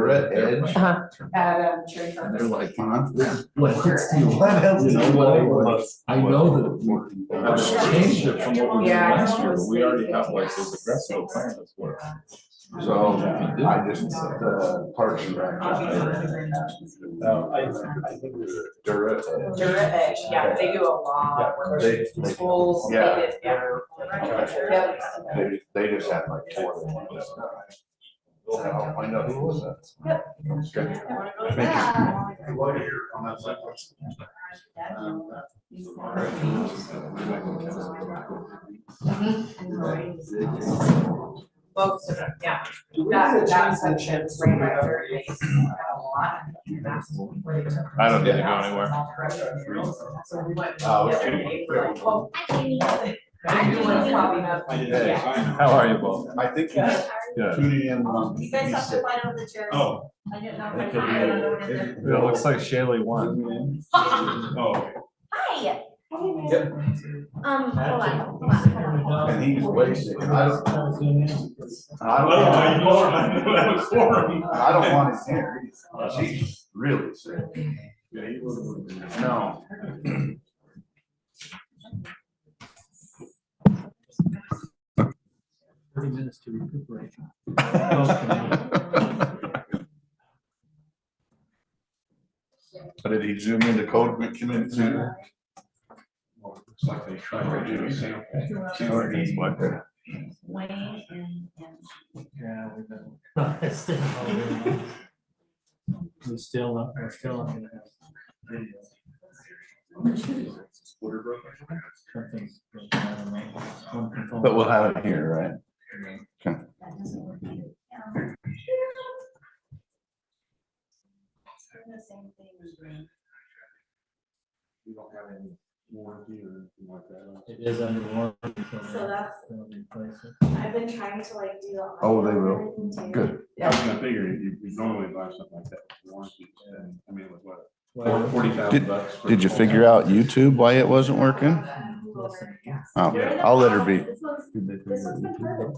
Durrett Edge. At Cherry Farm. They're like, Huh? what else do you want? I know that I've changed it from what we did last year, but we already have like this aggressive plan that's work. So I just, Parks and Rec. No, I think Durrett Edge. Durrett Edge, yeah, they do a lot of work. They- Schools, yeah. they did, yeah. Yep. They just had like 4 of them. I'll find out who was that. Okay. Most of them, yeah. That section is right by their base. A lot. I don't need to go anywhere. So we went. Oh, the other day, we're like, oh, I do want to probably not. Yeah. How are you both? I think he's Good. tuning in. You guys have to fight over the chairs. Oh. I didn't know if I It looks like Shaylee won. Oh. Hi. Yep. Hold on. And he's way sick. I don't want his hair. She's really sick. No. 30 minutes to recuperate. Did he zoom into code committee too? Looks like they tried to do the same thing. Wayne and. Yeah, we've been. We're still not gonna have video. Something's broken, I don't know. One component. But we'll have it here, right? Okay. You don't have any warranty or anything like that? It is under warranty. So that's- they'll replace it. I've been trying to like do. Oh, they will. Good. I was gonna figure you normally buy something like that with warranty, and I mean, with what? Well, $40,000. for- Did you figure out YouTube why it wasn't working? Oh, I'll let her be. This one's been perfect.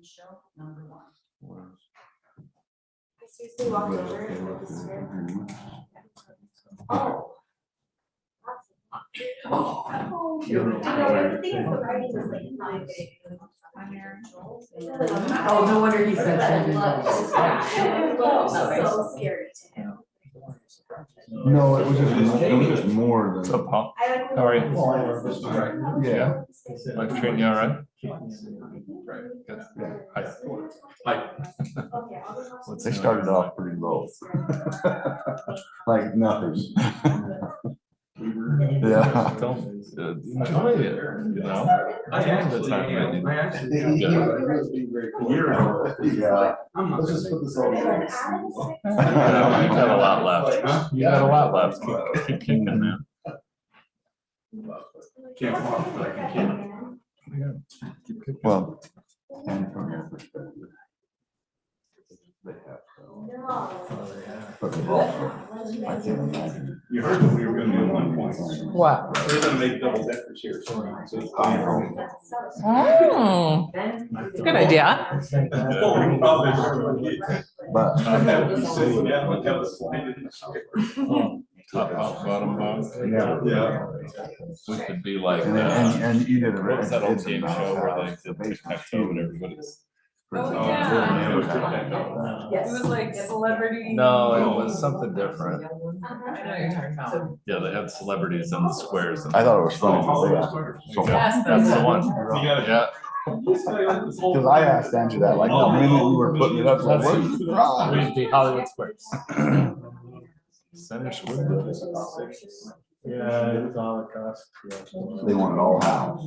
Show number 1. I seriously walked over and looked this way. Oh. Oh, cute. I know, but the thing is, the writing is like not big. Oh, no wonder he said that. It looks so scary to him. No, it was just more What's than. up, Paul? I like. How are you? Yeah. Life treating you all right? Good. Hi. Hi. Okay, I'll just- What's They new? started off pretty low. Like nothing. Yeah. Don't enjoy it, you know? I am the time that you. I actually. A year ago. Yeah. I'm not. Let's just put this all You got a lot left. You got a lot left. Keep kicking, man. Can't walk, but I can kick. Well, and from their perspective. They have. But they've also, I can't imagine. You heard that we were gonna do 1 point. What? We're gonna make double deckers here. So it's Oh, good idea. But Top, bottom, bottom. Yeah. We could be like, And you did a. what was that old game show where they did tic-tac-toe and everybody's. Oh, yeah. Yes. It was like celebrity. No, it was something different. I know what you're talking about. Yeah, they had celebrities in the squares. I thought it was funny. So- Yes, That's the one. gotta- Yeah. Cause I asked Andrew that, like, the minute you were putting it up, like, what is the problem? The Hollywood Squares. Center Square. Yeah, it's all it costs. They want it all out.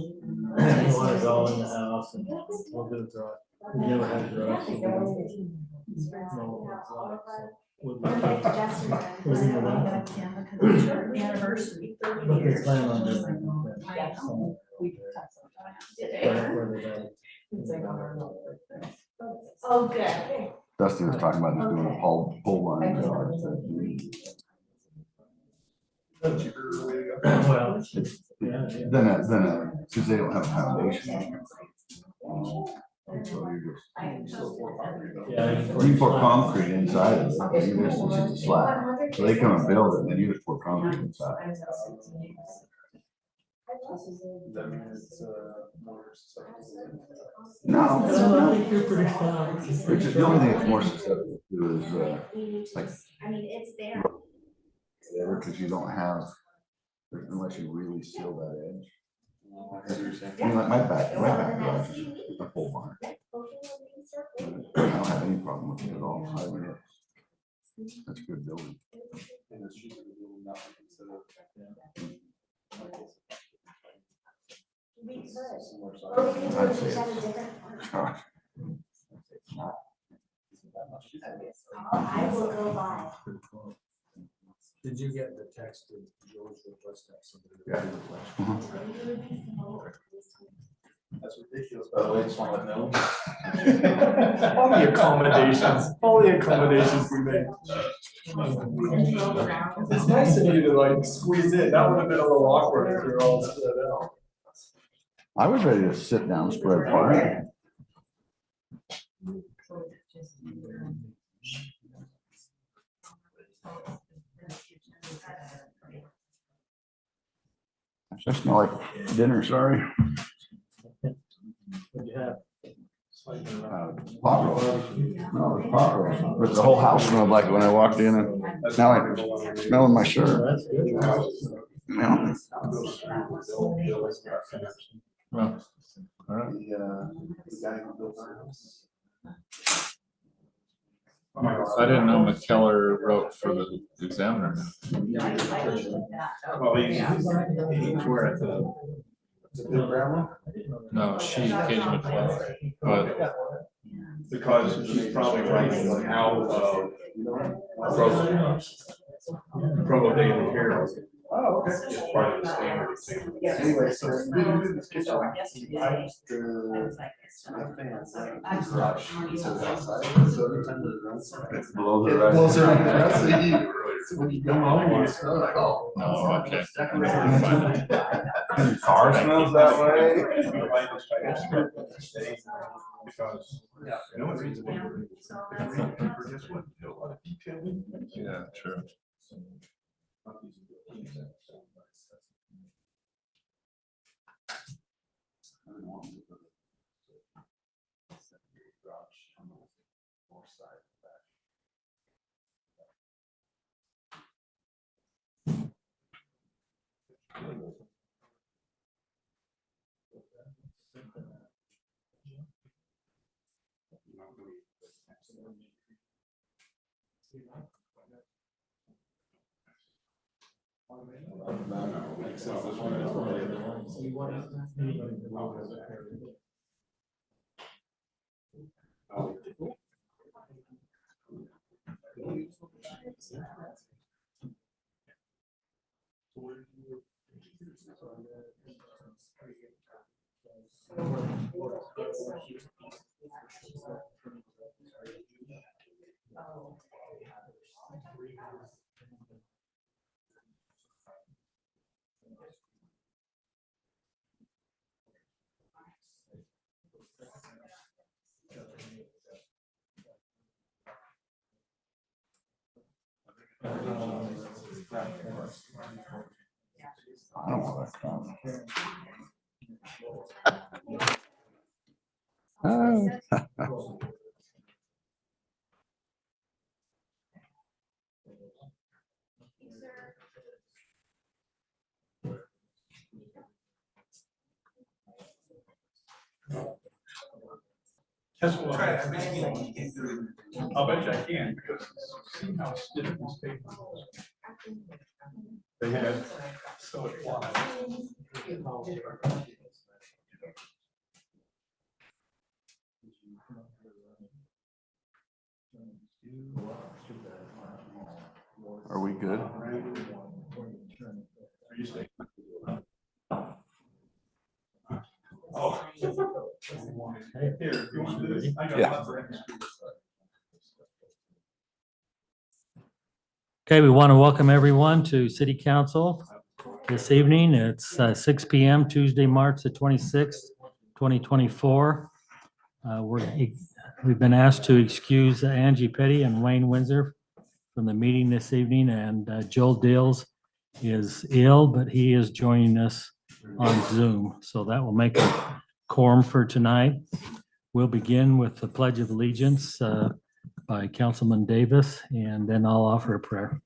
They want it all in the house and we'll do the draw. We never had a draw. So no, it's like, so we'll be- Anniversary. But they plan on doing that. So, that's where they go. Oh, good. Dusty was talking about just doing a pole line. Well, yeah, yeah. Cause they don't have a foundation. So you're Yeah. you pour concrete inside of it, you just, it's just a slab. So they come and build it, and then you just pour concrete inside. No. I think you're pretty strong. Which is the only thing that's more susceptible to is, like, I mean, it's there. whatever, cause you don't have, unless you really seal that edge. I mean, like my back garage is a full barn. I don't have any problem with it at all. I mean, that's good building. We could. Or we could do I'd it say each at a it's- different. Gosh. I will go by. Did you get the text of George request that somebody? Yeah. That's ridiculous, by the way, just want to know. All the accommodations we made. It's nice of you to like squeeze in, that would have been a little awkward if you're all spread out. I was ready to sit down, spread apart. I smell like dinner, sorry. What'd you have? Pot roast. No, it's pot roast. But the whole house smelled like it when I walked in, and now I'm smelling my shirt. That's good. Yeah. Well, all right. I didn't know McKellar wrote for the Examiner. Well, he's where at the. No, she, Katie McKellar, but Because he's probably writing out of Provo Daily Herald. Oh, okay. It's part of the standard. Anyway, so. Blow the rest. When you come home, you smell like, oh. no, okay. Car smells that way. Because, no one reads it. Yeah, true. I don't want that crap. Oh. That's what I bet you I can, because see how stiff this paper is. They had, so it flies. Are we good? Are you staying? Oh. Here, if you want to do this, I got Yeah. lots of extra. Okay, we want to welcome everyone to City Council this evening. It's 6 PM, Tuesday, March the 26th, 2024. We've been asked to excuse Angie Petty and Wayne Windsor from the meeting this evening, and Joel Dills is ill, but he is joining us on Zoom. So that will make a quorum for tonight. We'll begin with the Pledge of Allegiance by Councilman Davis, and then I'll offer a prayer.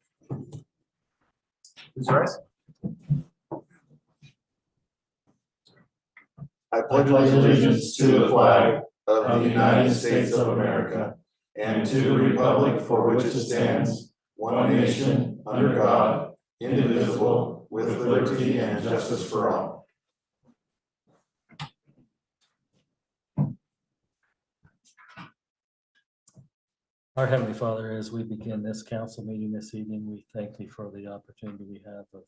I pledge allegiance to the flag of the United States of America and to the republic for which it stands, one nation, under God, indivisible, with liberty and justice for all. Our Heavenly Father, as we begin this council meeting this evening, we thank Thee for the opportunity we have of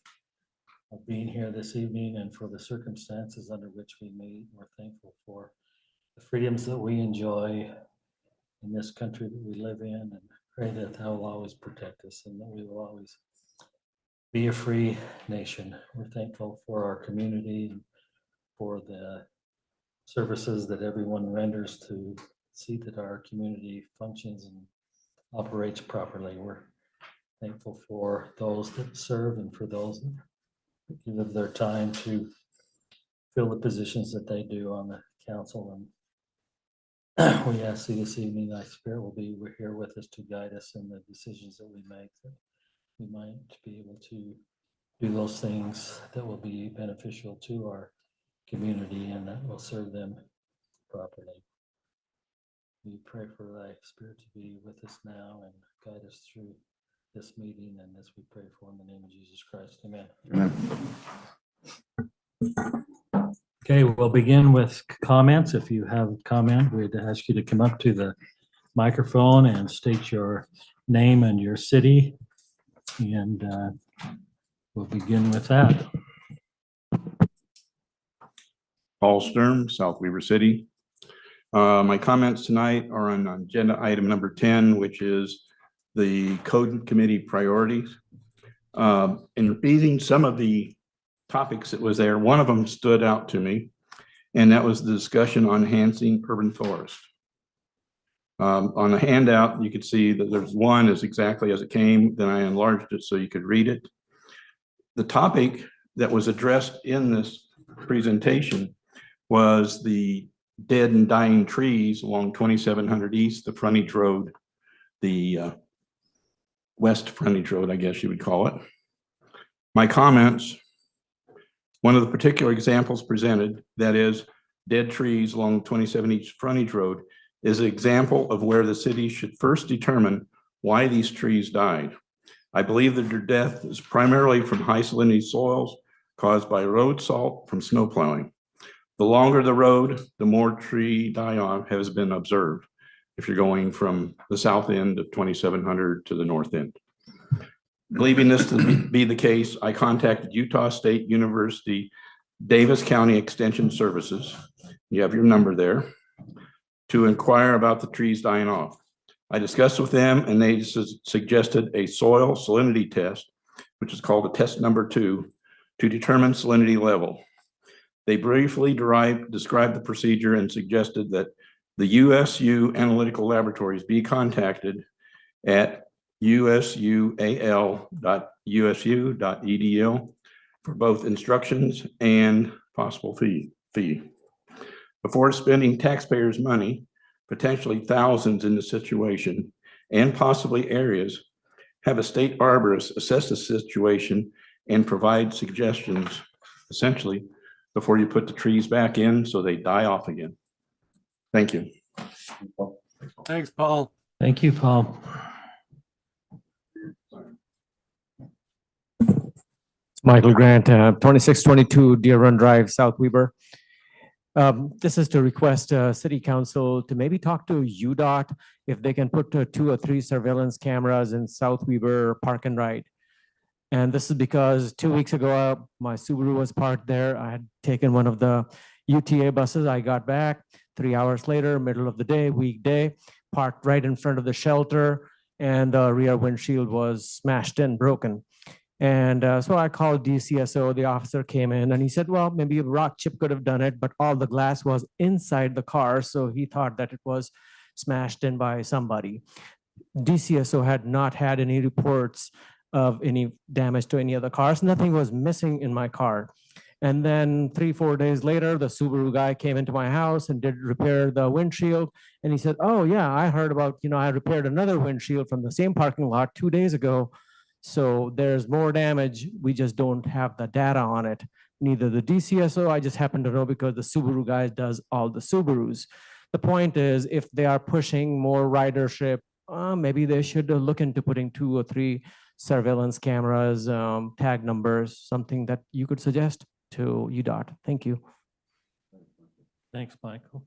being here this evening and for the circumstances under which we meet. We're thankful for the freedoms that we enjoy in this country that we live in, and pray that Thou will always protect us and that we will always be a free nation. We're thankful for our community and for the services that everyone renders to see that our community functions and operates properly. We're thankful for those that serve and for those that give their time to fill the positions that they do on the council. And we ask Thee this evening, Thy Spirit will be here with us to guide us in the decisions that we make, that we might be able to do those things that will be beneficial to our community and that will serve them properly. We pray for Thy Spirit to be with us now and guide us through this meeting, and this we pray for in the name of Jesus Christ. Amen. Amen. Okay, we'll begin with comments. If you have a comment, we'd ask you to come up to the microphone and state your name and your city, and we'll begin with that. Paul Sturm, South Weaver City. My comments tonight are on agenda item number 10, which is the Code Committee priorities. In reading some of the topics that was there, one of them stood out to me, and that was the discussion on enhancing urban forest. On the handout, you could see that there's one is exactly as it came, then I enlarged it so you could read it. The topic that was addressed in this presentation was the dead and dying trees along 2700 East, the frontage road, the west frontage road, I guess you would call it. My comments, one of the particular examples presented, that is dead trees along 27 East frontage road, is an example of where the city should first determine why these trees died. I believe that their death is primarily from high salinity soils caused by road salt from snow plowing. The longer the road, the more tree die-off has been observed if you're going from the south end of 2700 to the north end. Believing this to be the case, I contacted Utah State University Davis County Extension Services, you have your number there, to inquire about the trees dying off. I discussed with them and they suggested a soil salinity test, which is called a test number 2, to determine salinity level. They briefly described the procedure and suggested that the USU Analytical Laboratories be contacted at usual.usu.edu for both instructions and possible fee. Before spending taxpayers' money, potentially thousands in the situation, and possibly areas, have a state arborist assess the situation and provide suggestions, essentially, before you put the trees back in so they die off again. Thank you. Thanks, Paul. Thank you, Paul. Michael Grant, 2622 Deer Run Drive, South Weber. This is to request City Council to maybe talk to UDOT if they can put 2 or 3 surveillance cameras in South Weber Park and Ride. And this is because 2 weeks ago, my Subaru was parked there. I had taken one of the UTA buses. I got back 3 hours later, middle of the day, weekday, parked right in front of the shelter. and the rear windshield was smashed in, broken. And so I called DCSO, the officer came in and he said, well, maybe a rock chip could have done it, but all the glass was inside the car. So he thought that it was smashed in by somebody. DCSO had not had any reports of any damage to any other cars. Nothing was missing in my car. And then 3-4 days later, the Subaru guy came into my house and did repair the windshield. And he said, oh yeah, I heard about, I repaired another windshield from the same parking lot 2 days ago. So there's more damage. We just don't have the data on it. Neither the DCSO, I just happen to know because the Subaru guy does all the Subarus. The point is, if they are pushing more ridership, maybe they should look into putting 2 or 3 surveillance cameras, tag numbers, something that you could suggest to UDOT. Thank you. Thanks, Michael.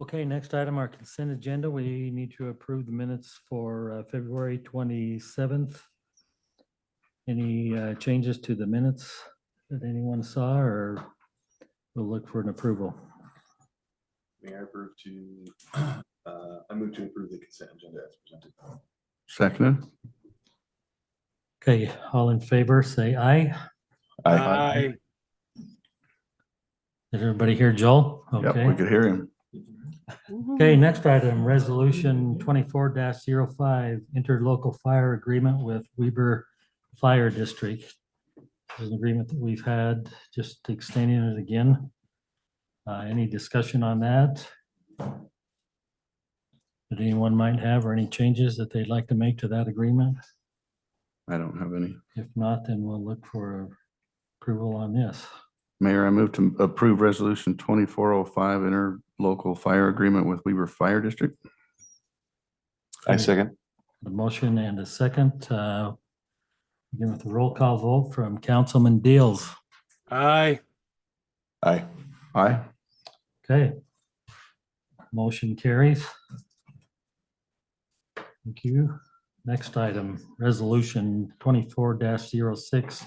Okay, next item, our consent agenda. We need to approve the minutes for February 27th. Any changes to the minutes that anyone saw, or we'll look for an approval? May I approve to, I move to approve the consent agenda as presented. Seconded. Okay, all in favor, say aye. Aye. Did everybody hear Joel? Yep, we Okay. could hear him. Okay, next item, resolution 24-05, interlocal fire agreement with Weber Fire District. This is an agreement that we've had, just extending it again. Any discussion on that? That anyone might have, or any changes that they'd like to make to that agreement? I don't have any. If not, then we'll look for approval on this. Mayor, I move to approve resolution 2405 interlocal fire agreement with Weber Fire District. I second. A motion and a second. Begin with the roll call vote from Councilman Deals. Aye. Aye. Okay. Motion carries. Thank you. Next item, resolution 24-06,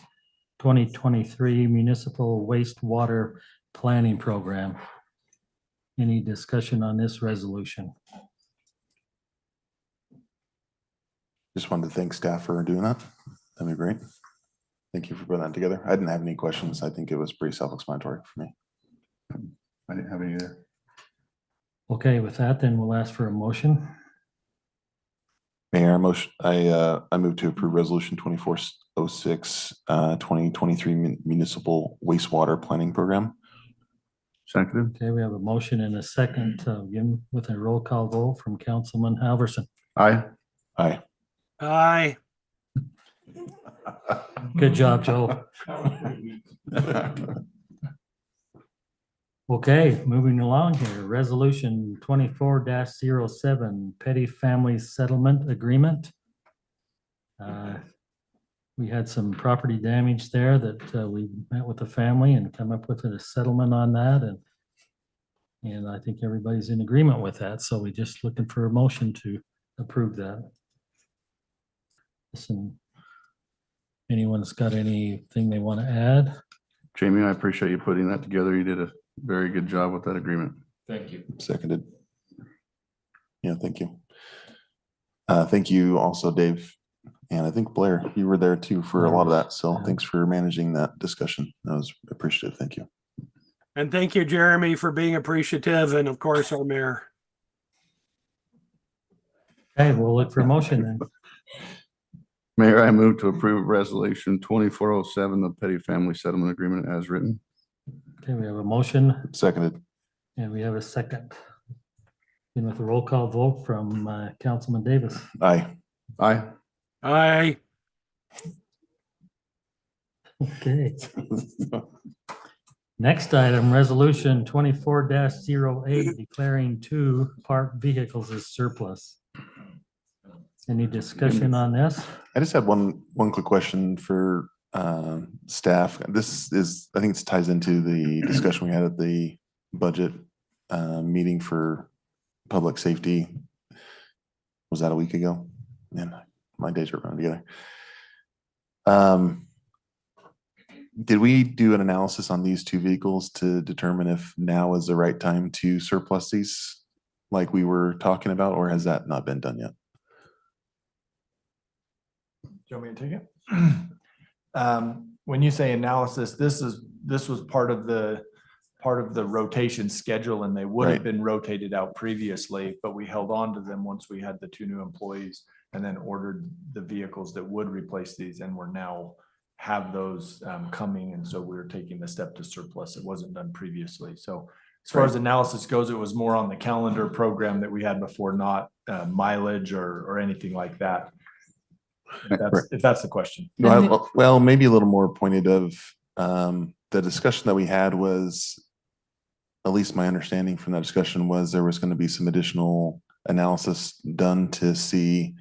2023 municipal wastewater planning program. Any discussion on this resolution? Just wanted to thank staff for doing that. That'd be great. Thank you for putting that together. I didn't have any questions. I think it was pretty self-explanatory for me. I didn't have any either. Okay, with that, then we'll ask for a motion. Mayor, I move to approve resolution 2406, 2023 municipal wastewater planning program. Seconded. Okay, we have a motion and a second, again with a roll call vote from Councilman Halverson. Aye. Aye. Aye. Good job, Joe. Okay, moving along here, resolution 24-07, petty family settlement agreement. We had some property damage there that we met with the family and come up with a settlement on that, and I think everybody's in agreement with that, so we're just looking for a motion to approve that. Listen, anyone's got anything they want to add? Jamie, I appreciate you putting that together. You did a very good job with that agreement. Thank you. Seconded. Yeah, thank you. Thank you also, Dave. And I think Blair, you were there too for a lot of that. So thanks for managing that discussion. That was appreciative. Thank you. And thank you, Jeremy, for being appreciative, and of course, our mayor. Okay, we'll look for a motion then. Mayor, I move to approve resolution 2407, the petty family settlement agreement as written. Okay, we have a motion Seconded. and we have a second. And with a roll call vote from Councilman Davis. Aye. Aye. Aye. Okay. Next item, resolution 24-08, declaring 2 parked vehicles as surplus. Any discussion on this? I just had one quick question for staff. This is, I think this ties into the discussion we had at the budget meeting for public safety. Was that a week ago? Man, my days are running together. Did we do an analysis on these 2 vehicles to determine if now is the right time to surplus these? like we were talking about, or has that not been done yet? Do you want me to take it? When you say analysis, this was part of the rotation schedule, and they would have Right. been rotated out previously, but we held on to them once we had the 2 new employees and then ordered the vehicles that would replace these, and we're now have those coming, and so we're taking the step to surplus. It wasn't done previously. So as far as analysis goes, it was more on the calendar program that we had before, not mileage or anything like that. If that's the question. Well, maybe a little more pointed of, the discussion that we had was, at least my understanding from that discussion was there was going to be some additional analysis done to see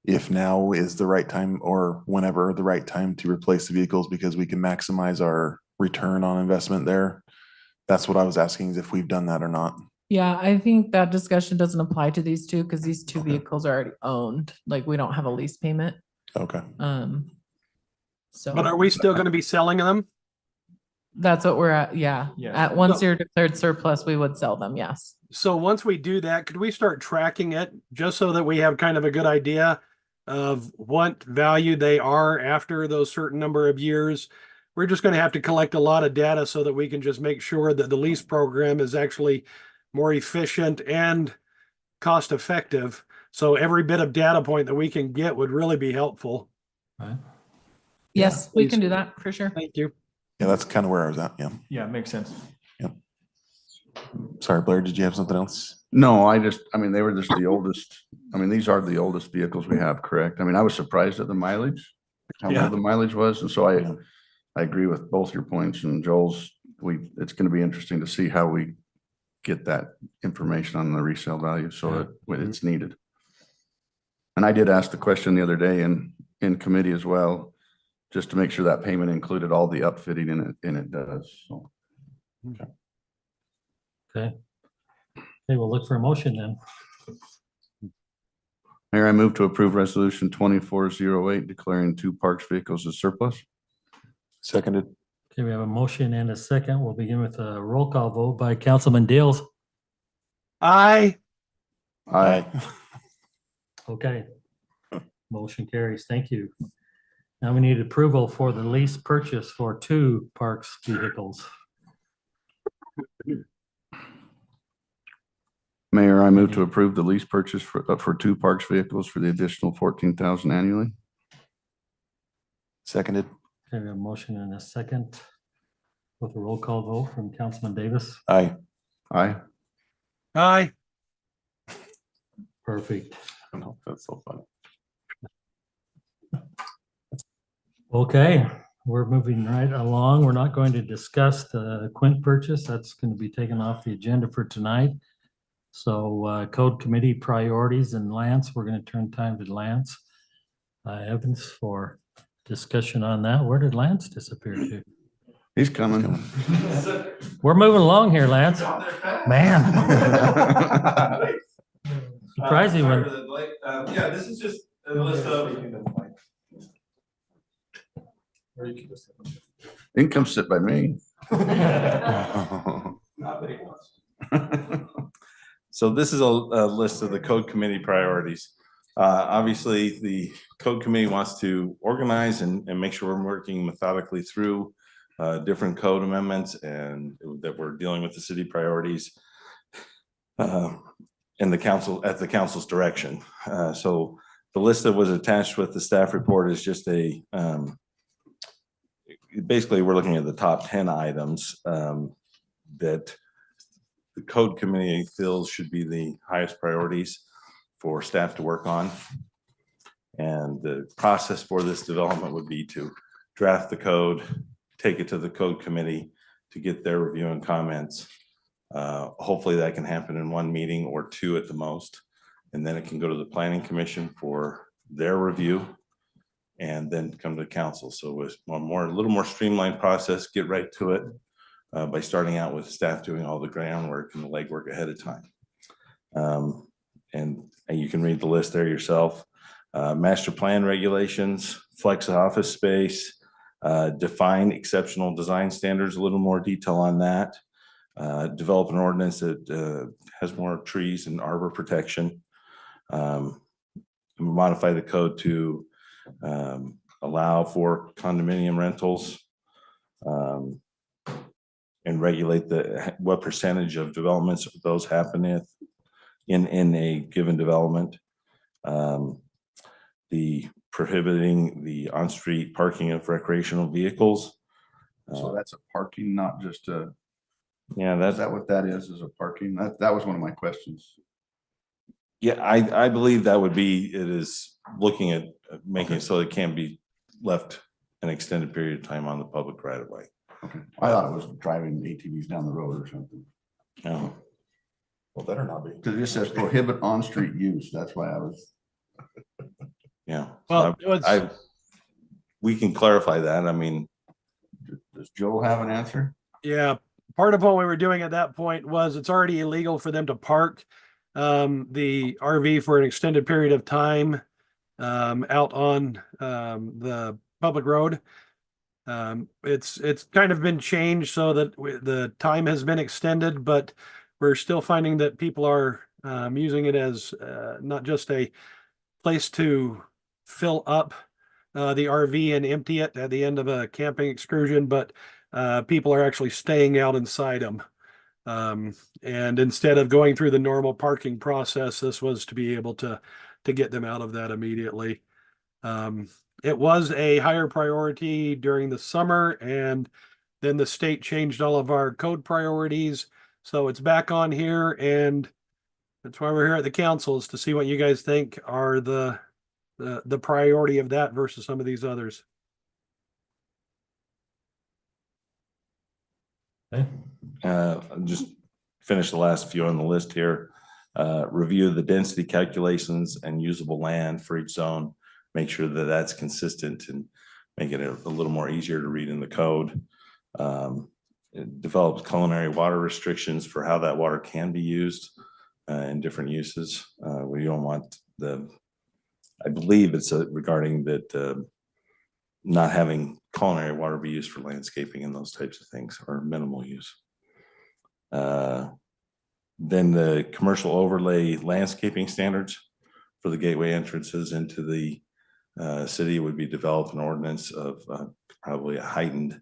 if now is the right time or whenever the right time to replace the vehicles, because we can maximize our return on investment there. That's what I was asking, is if we've done that or not. Yeah, I think that discussion doesn't apply to these two because these two vehicles are already owned. Like, we don't have a lease payment. Okay. So. But are we still going to be selling them? That's what we're at, yeah. Yes. At once you're declared surplus, we would sell them, yes. So once we do that, could we start tracking it just so that we have kind of a good idea of what value they are after those certain number of years? We're just going to have to collect a lot of data so that we can just make sure that the lease program is actually more efficient and cost effective. So every bit of data point that we can get would really be helpful. Right. Yes, we please. can do that for sure. Thank you. Yeah, that's kind of where I was at. Yeah. Yeah, it makes sense. Sorry, Blair, did you have something else? No, I mean, they were just the oldest. I mean, these are the oldest vehicles we have, correct? I mean, I was surprised at the mileage, how Yeah. low the mileage was. And so I agree with both your points and Joel's. It's going to be interesting to see how we get that information on the resale value so that when it's needed. And I did ask the question the other day in committee as well, just to make sure that payment included all the upfitting in it, and it does. So. Okay, we'll look for a motion then. Mayor, I move to approve resolution 2408 declaring 2 parks vehicles as surplus. Seconded. Okay, we have a motion and a second. We'll begin with a roll call vote by Councilman Dales. Aye. Aye. Okay. Motion carries. Thank you. Now we need approval for the lease purchase for 2 parks vehicles. Mayor, I move to approve the lease purchase for 2 parks vehicles for the additional $14,000 annually. Seconded. Okay, we have a motion and a second with a roll call vote from Councilman Davis. Aye. Aye. Aye. Perfect. I know, that's so funny. Okay, we're moving right along. We're not going to discuss the Quint purchase. That's going to be taken off the agenda for tonight. So code committee priorities, and Lance, we're going to turn time to Lance Evans for discussion on that. Where did Lance disappear to? He's coming. We're moving along here, Lance. Man. Surprising when. Yeah, this is just a list of. You can come sit by me. So this is a list of the code committee priorities. Obviously, the code committee wants to organize and make sure we're working methodically through different code amendments and that we're dealing with the city priorities in the council at the council's direction. So the list that was attached with the staff report is just a basically we're looking at the top 10 items that the code committee feels should be the highest priorities for staff to work on. And the process for this development would be to draft the code, take it to the code committee to get their review and comments. Hopefully that can happen in 1 meeting or 2 at the most. And then it can go to the planning commission for their review and then come to council. So it's a little more streamlined process, get right to it by starting out with staff doing all the groundwork and the legwork ahead of time. And you can read the list there yourself. Master plan regulations, flex office space, define exceptional design standards, a little more detail on that. Develop an ordinance that has more trees and arbor protection. Modify the code to allow for condominium rentals. And regulate what percentage of developments those happen in a given development. The prohibiting the on-street parking of recreational vehicles. So that's a parking, not just a, Yeah, is that's, that what that is a parking? That was one of my questions. yeah, I believe that would be, it is looking at making it so it can't be left an extended period of time on the public right of way. Okay, I thought it was driving ATVs down the road or something. No. Well, better not be. Cause it just says prohibit on-street use. That's why I was. Yeah. Well, it was- We can clarify that. I mean, Does Joe have an answer? Yeah, part of what we were doing at that point was it's already illegal for them to park the RV for an extended period of time out on the public road. It's kind of been changed so that the time has been extended, but we're still finding that people are using it as not just a place to fill up the RV and empty it at the end of a camping excursion, but people are actually staying out inside them. And instead of going through the normal parking process, this was to be able to get them out of that immediately. It was a higher priority during the summer, and then the state changed all of our code priorities. So it's back on here, and that's why we're here at the council, is to see what you guys think are the priority of that versus some of these others. Okay. just finish the last few on the list here. Review the density calculations and usable land for each zone. Make sure that that's consistent and make it a little more easier to read in the code. It develops culinary water restrictions for how that water can be used in different uses. We don't want I believe it's regarding that not having culinary water be used for landscaping and those types of things, or minimal use. Then the commercial overlay landscaping standards for the gateway entrances into the city would be developed an ordinance of probably a heightened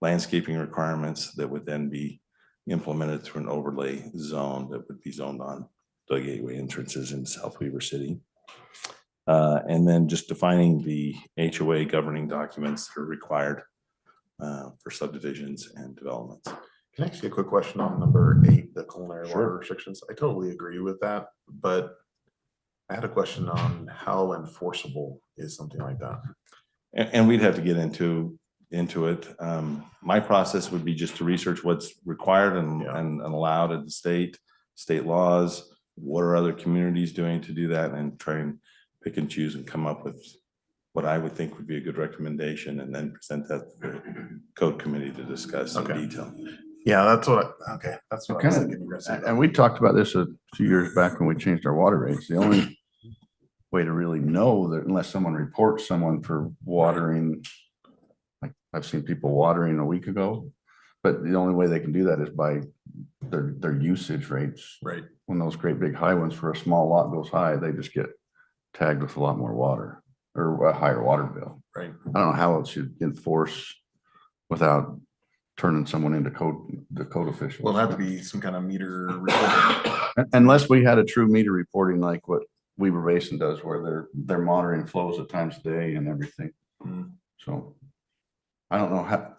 landscaping requirements that would then be implemented through an overlay zone that would be zoned on the gateway entrances in South Weaver City. And then just defining the HOA governing documents that are required for subdivisions and developments. Can I ask you a quick question on number 8, the culinary Sure. water restrictions? I totally agree with that, but I had a question on how enforceable is something like that? And we'd have to get into it. My process would be just to research what's required and allowed at the state laws. What are other communities doing to do that, and try and pick and choose and come up with what I would think would be a good recommendation, and then present that to the code committee to discuss in detail. Yeah, that's what, that's what I was Kind thinking. of, and we talked about this a few years back when we changed our water rates. The only way to really know that, unless someone reports someone for watering, like I've seen people watering a week ago, but the only way they can do that is by their usage rates. Right. When those great big high ones for a small lot goes high, they just get tagged with a lot more water or a higher water bill. Right. I don't know how else you'd enforce without turning someone into the code official. Well, that'd be some kind of meter reporting. Unless we had a true meter reporting like what Weaver Basin does, where they're monitoring flows at times of day and everything. Mm. So I don't know how,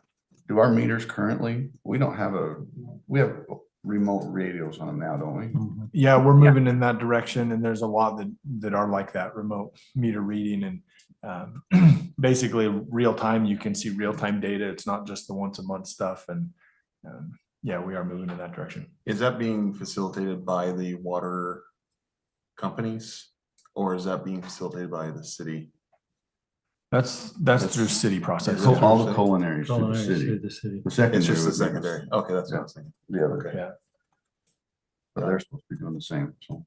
do our meters currently, we have remote radios on them now, don't we? Yeah, we're moving in that direction, and there's a lot that are like that, remote meter reading, and basically real time. You can see real time data. It's not just the once a month stuff, and yeah, we are moving in that direction. Is that being facilitated by the water companies, or is that being facilitated by the city? That's through city process. So all the culinaries through the Culinary city. through the city. The secondary. It's just the would be secondary. Okay, that's what I was thinking. The other, Okay. Yeah. but they're supposed to be doing the same, so.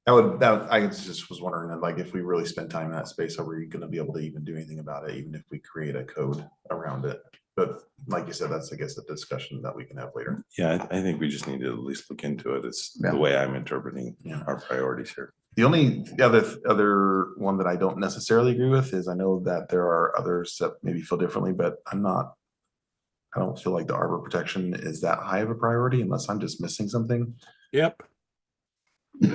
I just was wondering, like, if we really spend time in that space, are we gonna be able to even do anything about it, even if we create a code around it? But like you said, that's, I guess, a discussion that we can have later. Yeah, I think we just need to at least look into it. It's Yeah. the way I'm interpreting Yeah. our priorities here. The only other one that I don't necessarily agree with is I know that there are others that maybe feel differently, but I don't feel like the arbor protection is that high of a priority unless I'm just missing something. Yep. We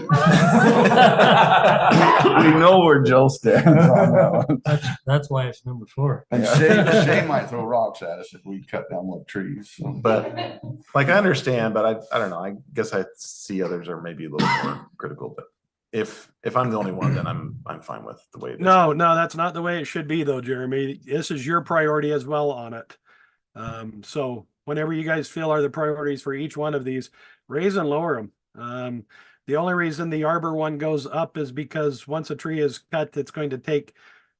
know where Joe stands on that one. That's why it's number 4. And Shay might throw rocks at us if we cut down more trees. So. But like, I understand, but I don't know. I guess I see others are maybe a little more critical, but if I'm the only one, then I'm fine with the way it is. No, that's not the way it should be though, Jeremy. This is your priority as well on it. So whenever you guys feel are the priorities for each one of these, raise and lower them. The only reason the arbor one goes up is because once a tree is cut, it's going to take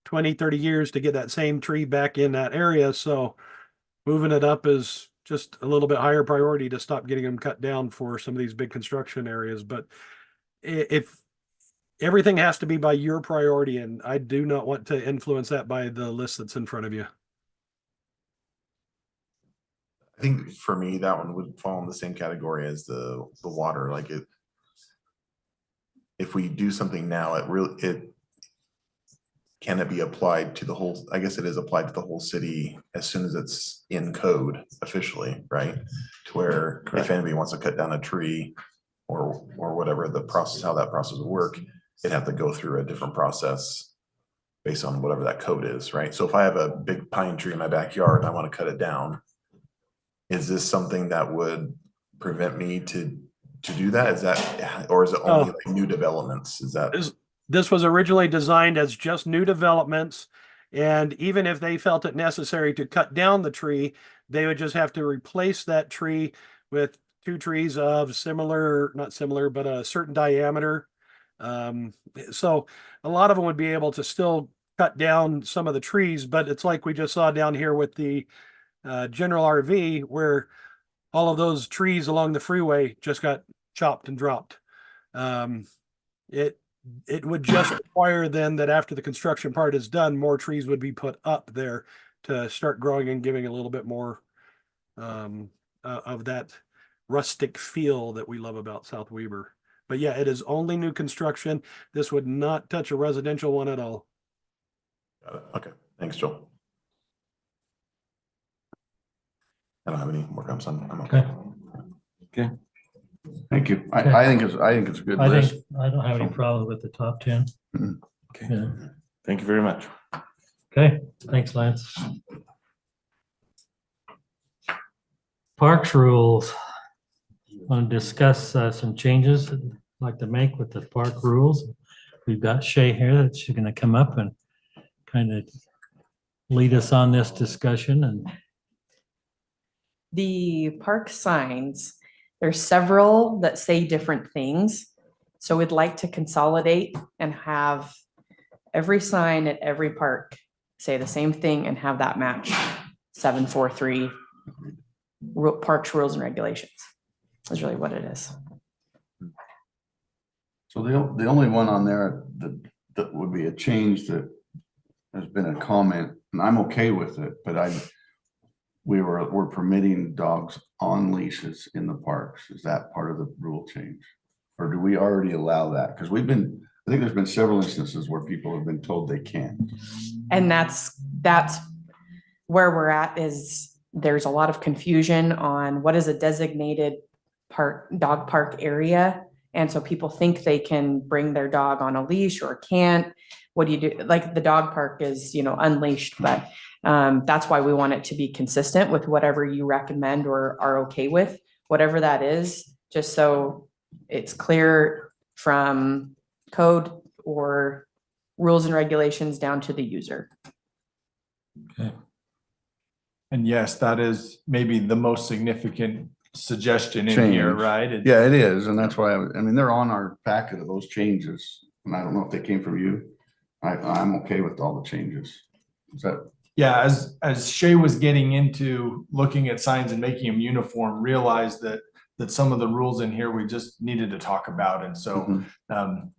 20, 30 years to get that same tree back in that area. So moving it up is just a little bit higher priority to stop getting them cut down for some of these big construction areas. But if everything has to be by your priority, and I do not want to influence that by the list that's in front of you. I think for me, that one would fall in the same category as the water. Like if we do something now, can it be applied to the whole, I guess it is applied to the whole city as soon as it's in code officially, right? To where if anybody wants to cut down a tree or whatever the process, how that process would work, it'd have to go through a different process based on whatever that code is, right? So if I have a big pine tree in my backyard and I want to cut it down, is this something that would prevent me to do that? Is that, or is it only like new developments? Is that? This was originally designed as just new developments. And even if they felt it necessary to cut down the tree, they would just have to replace that tree with 2 trees of not similar, but a certain diameter. So a lot of them would be able to still cut down some of the trees, but it's like we just saw down here with the general RV, where all of those trees along the freeway just got chopped and dropped. It would just require then that after the construction part is done, more trees would be put up there to start growing and giving a little bit more of that rustic feel that we love about South Weber. But yeah, it is only new construction. This would not touch a residential one at all. Got it. Okay, thanks, Joel. I don't have any more comments. I'm okay. Okay. Thank you. I think it's a good list. I don't have any problem with the top 10. Okay. Yeah. Thank you very much. Okay, thanks, Lance. Parks rules. Want to discuss some changes that I'd like to make with the park rules. We've got Shay here that's going to come up and kind of lead us on this discussion. And the park signs, there's several that say different things. So we'd like to consolidate and have every sign at every park say the same thing and have that match 743 parks rules and regulations. That's really what it is. So the only one on there that would be a change that has been a comment, and I'm okay with it, but we're permitting dogs on leashes in the parks. Is that part of the rule change? Or do we already allow that? Because I think there's been several instances where people have been told they can't. And that's where we're at, is there's a lot of confusion on what is a designated dog park area. And so people think they can bring their dog on a leash or can't. What do you do? Like the dog park is, unleashed, but that's why we want it to be consistent with whatever you recommend or are okay with, whatever that is, just so it's clear from code or rules and regulations down to the user. okay, And yes, that is maybe the most significant suggestion in here, Change. right? Yeah, it is. And that's why, they're on our packet of those changes. And I don't know if they came from you. I'm okay with all the changes. Is that? Yeah, as Shay was getting into looking at signs and making them uniform, realized that some of the rules in here we just needed to talk about. And so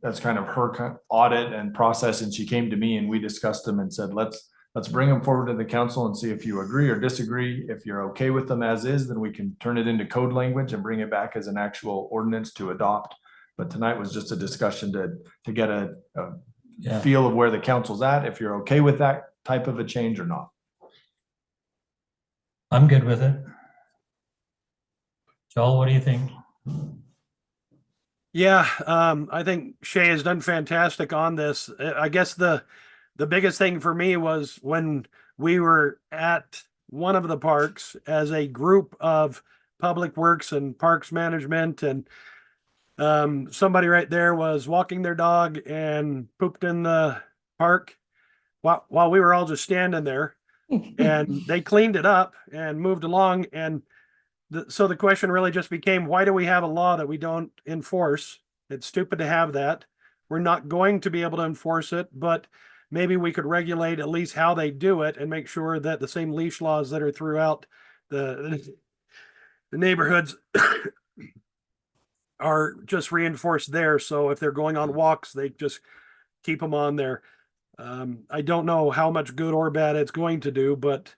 that's kind of her audit and process. And she came to me and we discussed them and said, let's let's bring them forward to the council and see if you agree or disagree. If you're okay with them as is, then we can turn it into code language and bring it back as an actual ordinance to adopt. But tonight was just a discussion to get a Yeah. feel of where the council's at, if you're okay with that type of a change or not. I'm good with it. Joel, what do you think? Yeah, I think Shay has done fantastic on this. I guess the biggest thing for me was when we were at one of the parks as a group of public works and parks management, and somebody right there was walking their dog and pooped in the park while we were all just standing there, and they cleaned it up and moved along. And so the question really just became, why do we have a law that we don't enforce? It's stupid to have that. We're not going to be able to enforce it, but maybe we could regulate at least how they do it and make sure that the same leash laws that are throughout the neighborhoods are just reinforced there. So if they're going on walks, they just keep them on there. I don't know how much good or bad it's going to do, but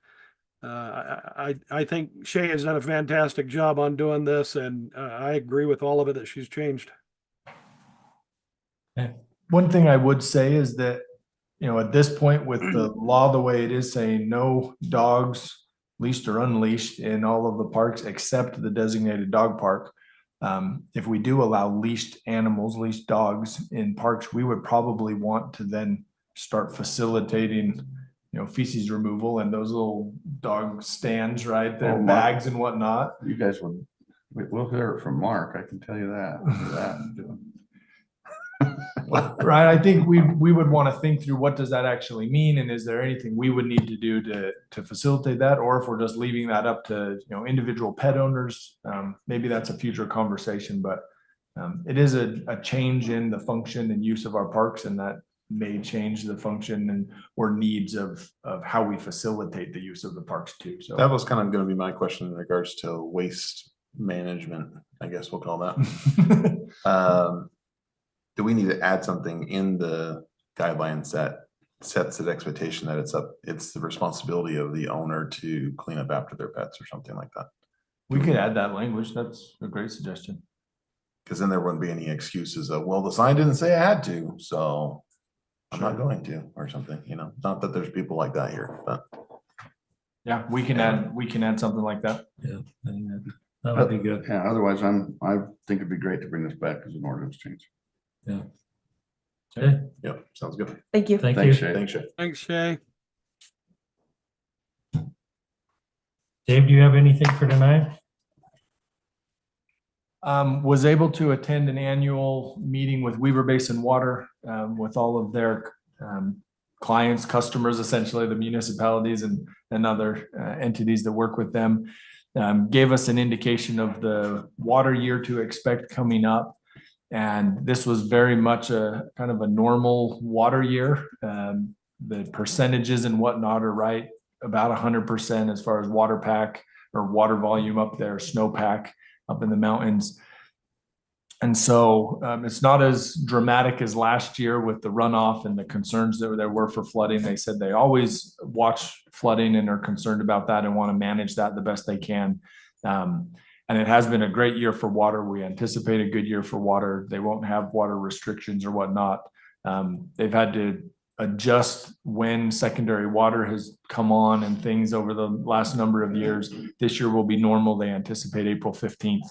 I think Shay has done a fantastic job on doing this, and I agree with all of it that she's changed. One thing I would say is that, you know, at this point with the law, the way it is saying no dogs leashed or unleashed in all of the parks except the designated dog park. If we do allow leashed animals, leashed dogs in parks, we would probably want to then start facilitating, you know, feces removal and those little dog stands, right? Their Oh, Mark. bags and whatnot. You guys would, we'll hear it from Mark, I can tell you that. Right, I think we would want to think through what does that actually mean, and is there anything we would need to do to facilitate that, or if we're just leaving that up to, you know, individual pet owners, maybe that's a future conversation, but it is a change in the function and use of our parks, and that may change the function and or needs of how we facilitate the use of the parks too. So That was kind of gonna be my question in regards to waste management, I guess we'll call that. Do we need to add something in the guidelines that sets an expectation that it's the responsibility of the owner to clean up after their pets or something like that? we could add that language. That's a great suggestion. Because then there wouldn't be any excuses of, well, the sign didn't say I had to, so I'm not going to, or something, you know, not that there's people like that here, but. Yeah, we can add something like that. Yeah, I think that would be good. Yeah, otherwise I think it'd be great to bring this back as an ordinance change. Yeah. Okay, Yep, sounds good. Thank you. thank Thanks, you. Shay. Thanks, Shay. Thanks, Shay. Dave, do you have anything for tonight? Was able to attend an annual meeting with Weber Basin Water, with all of their clients, customers, essentially the municipalities and other entities that work with them. Gave us an indication of the water year to expect coming up. And this was very much a kind of a normal water year. The percentages and whatnot are right about 100% as far as water pack or water volume up there, snowpack up in the mountains. And so it's not as dramatic as last year with the runoff and the concerns that there were for flooding. They said they always watch flooding and are concerned about that and want to manage that the best they can. And it has been a great year for water. We anticipate a good year for water. They won't have water restrictions or whatnot. They've had to adjust when secondary water has come on and things over the last number of years. This year will be normal. They anticipate April 15th.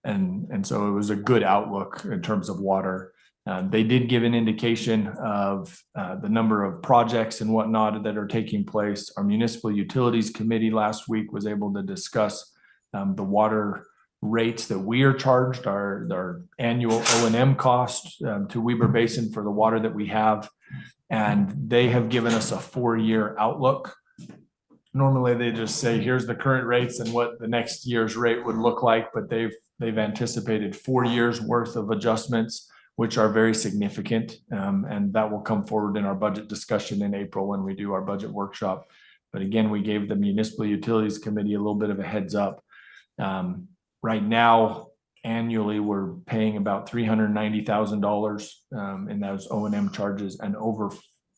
And so it was a good outlook in terms of water. They did give an indication of the number of projects and whatnot that are taking place. Our Municipal Utilities Committee last week was able to discuss the water rates that we are charged, our annual O&M cost to Weber Basin for the water that we have. And they have given us a 4-year outlook. Normally they just say, here's the current rates and what the next year's rate would look like, but they've anticipated 4 years worth of adjustments, which are very significant. And that will come forward in our budget discussion in April when we do our budget workshop. But again, we gave the Municipal Utilities Committee a little bit of a heads up. Right now, annually, we're paying about $390,000 in those O&M charges, and over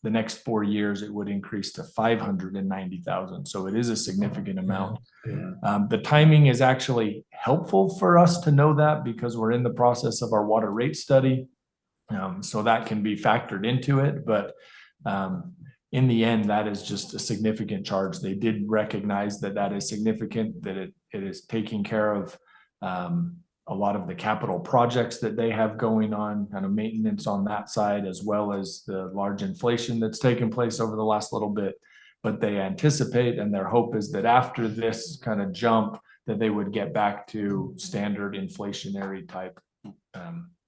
the next 4 years, it would increase to 590,000. So it is a significant amount. The timing is actually helpful for us to know that because we're in the process of our water rate study. So that can be factored into it, but in the end, that is just a significant charge. They did recognize that that is significant, that it is taking care of a lot of the capital projects that they have going on, kind of maintenance on that side, as well as the large inflation that's taken place over the last little bit. But they anticipate, and their hope is that after this kind of jump, that they would get back to standard inflationary type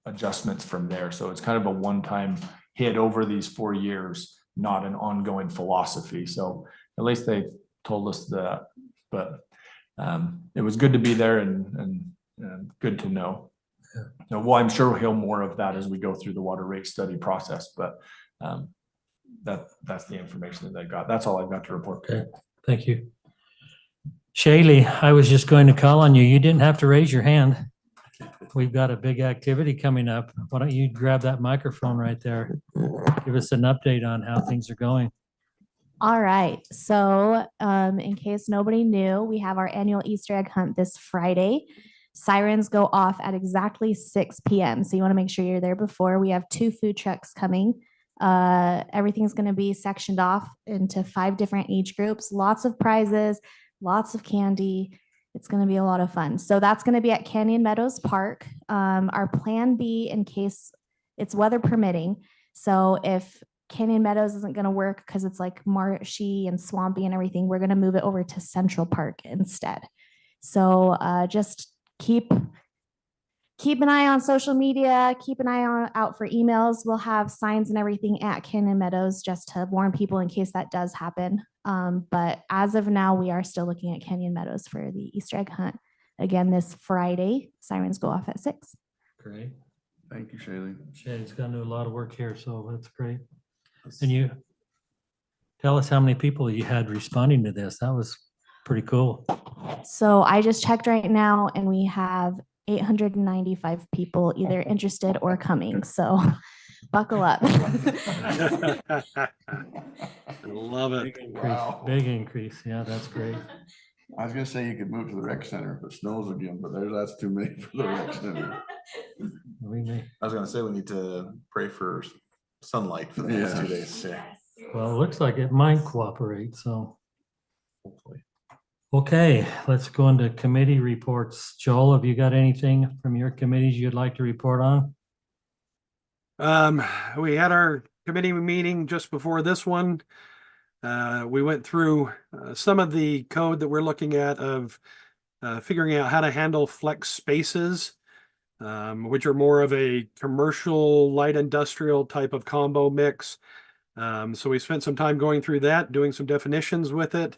adjustments from there. So it's kind of a one-time hit over these 4 years, not an ongoing philosophy. So at least they told us that, but it was good to be there and good to know. Well, I'm sure we'll hear more of that as we go through the water rate study process, but that's the information that I got. That's all I've got to report. Okay, thank you. Shaylee, I was just going to call on you. You didn't have to raise your hand. We've got a big activity coming up. Why don't you grab that microphone right there? Give us an update on how things are going. All right, so in case nobody knew, we have our annual Easter egg hunt this Friday. Sirens go off at exactly 6 p.m. So you want to make sure you're there before. We have 2 food trucks coming. Everything's going to be sectioned off into 5 different age groups, lots of prizes, lots of candy. It's going to be a lot of fun. So that's going to be at Canyon Meadows Park. Our plan B, in case it's weather permitting. So if Canyon Meadows isn't going to work because it's like marshy and swampy and everything, we're going to move it over to Central Park instead. So just keep an eye on social media, keep an eye out for emails. We'll have signs and everything at Canyon Meadows just to warn people in case that does happen. But as of now, we are still looking at Canyon Meadows for the Easter egg hunt. Again, this Friday, sirens go off at 6. Great. Thank you, Shaylee. Shaylee's gonna do a lot of work here, so that's great. And you tell us how many people you had responding to this. That was pretty cool. So I just checked right now and we have 895 people either interested or coming. So buckle up. Love it. Big increase. Yeah, that's great. I was gonna say you could move to the rec center if it snows again, but that's too many for the rec center. I was gonna say we need to pray for sunlight for the next 2 days. Yeah. Well, it looks like it might cooperate, so. Hopefully. Okay, let's go into committee reports. Joel, have you got anything from your committees you'd like to report on? We had our committee meeting just before this one. We went through some of the code that we're looking at of figuring out how to handle flex spaces, which are more of a commercial light industrial type of combo mix. So we spent some time going through that, doing some definitions with it,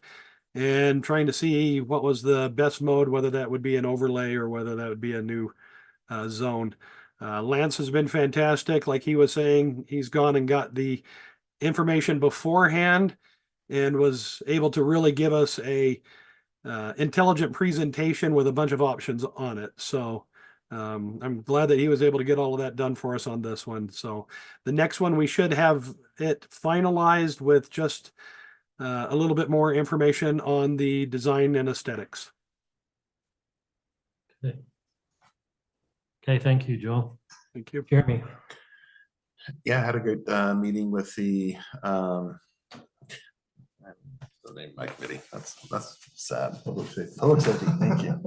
and trying to see what was the best mode, whether that would be an overlay or whether that would be a new zone. Lance has been fantastic. Like he was saying, he's gone and got the information beforehand and was able to really give us a intelligent presentation with a bunch of options on it. So I'm glad that he was able to get all of that done for us on this one. So the next one, we should have it finalized with just a little bit more information on the design and aesthetics. Okay, thank you, Joel. Thank you. Jeremy. Yeah, I had a good meeting with the name of my committee. That's sad. Public safety. Thank you.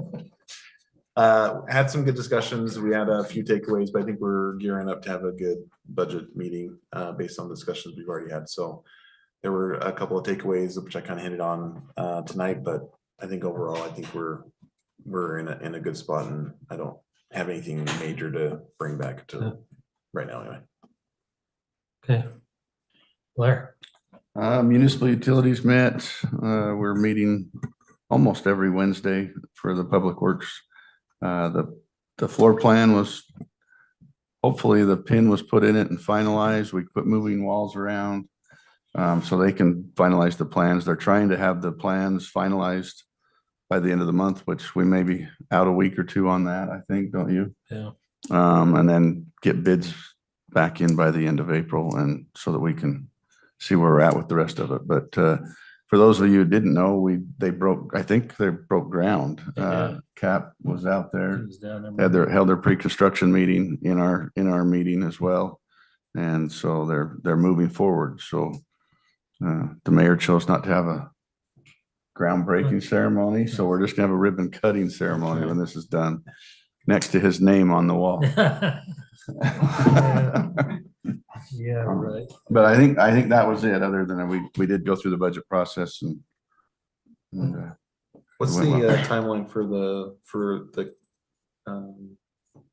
Had some good discussions. We had a few takeaways, but I think we're gearing up to have a good budget meeting based on discussions we've already had. So there were a couple of takeaways which I kind of hinted on tonight, but I think overall, I think we're in a good spot, and I don't have anything major to bring back to right now anyway. Okay. Blair. Municipal utilities met. We're meeting almost every Wednesday for the Public Works. The floor plan was, hopefully the pin was put in it and finalized. We quit moving walls around so they can finalize the plans. They're trying to have the plans finalized by the end of the month, which we may be out a week or two on that, I think, don't you? Yeah. And then get bids back in by the end of April, and so that we can see where we're at with the rest of it. But for those of you who didn't know, I think they broke ground. They did. CAP was out He there, was down there. held their pre-construction meeting in our meeting as well. And so they're moving forward. So the mayor chose not to have a groundbreaking ceremony, so we're just gonna have a ribbon cutting ceremony when this is done, next to his name on the wall. Yeah, right. But I think that was it, other than we did go through the budget process and What's It the went well. timeline for the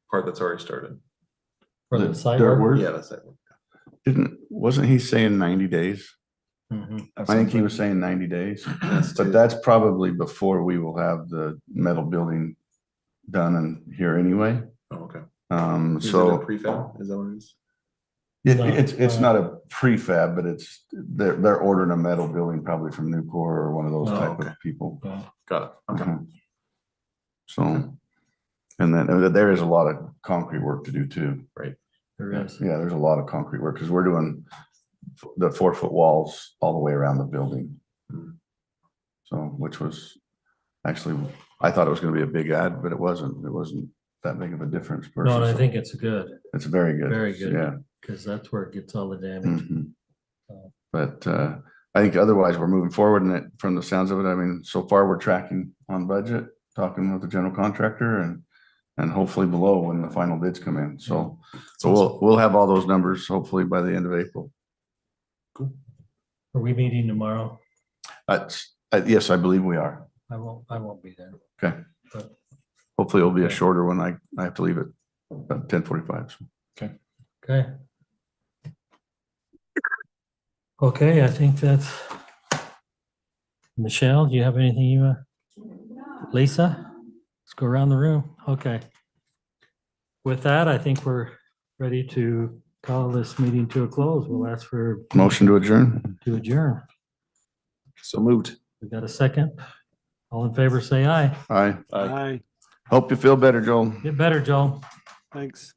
part that's already started? For The the site dirt work? work? Yeah, that's it. wasn't he saying 90 days? Mhm. I think he was saying 90 days, That's but too- that's probably before we will have the metal building done and here anyway. Oh, okay. Is it a So prefab? Is that what it is? it's not a prefab, but they're ordering a metal building probably from Nucor or one of those Oh, type okay. of people. Got it. Okay. Mhm. So, and then there is a lot of concrete work to do too. There is. Yeah, there's a lot of concrete work because we're doing the 4-foot walls all the way around the building. So, which was actually, I thought it was gonna be a big ad, but it wasn't. It wasn't that big of a difference. No, and I versus- think it's good, It's very good. very good. Yeah. because that's where it gets all the damage. Mhm. But I think otherwise we're moving forward and it, from the sounds of it, I mean, so far we're tracking on budget, talking with the general contractor and hopefully below when the final bids come in. So we'll have all those numbers hopefully by the end of April. Are we meeting tomorrow? Yes, I believe we are. I won't be there. Okay. But- Hopefully it'll be a shorter one. I have to leave at about 10:45. Okay. Okay, I think that's. Michelle, do you have anything you, Lisa? Let's go around the room. Okay. With that, I think we're ready to call this meeting to a close. We'll ask for Motion to adjourn. to adjourn. So moved. We got a second? All in favor, say aye. Aye. Aye, Hope you feel better, Joel. Get better, Joel. thanks.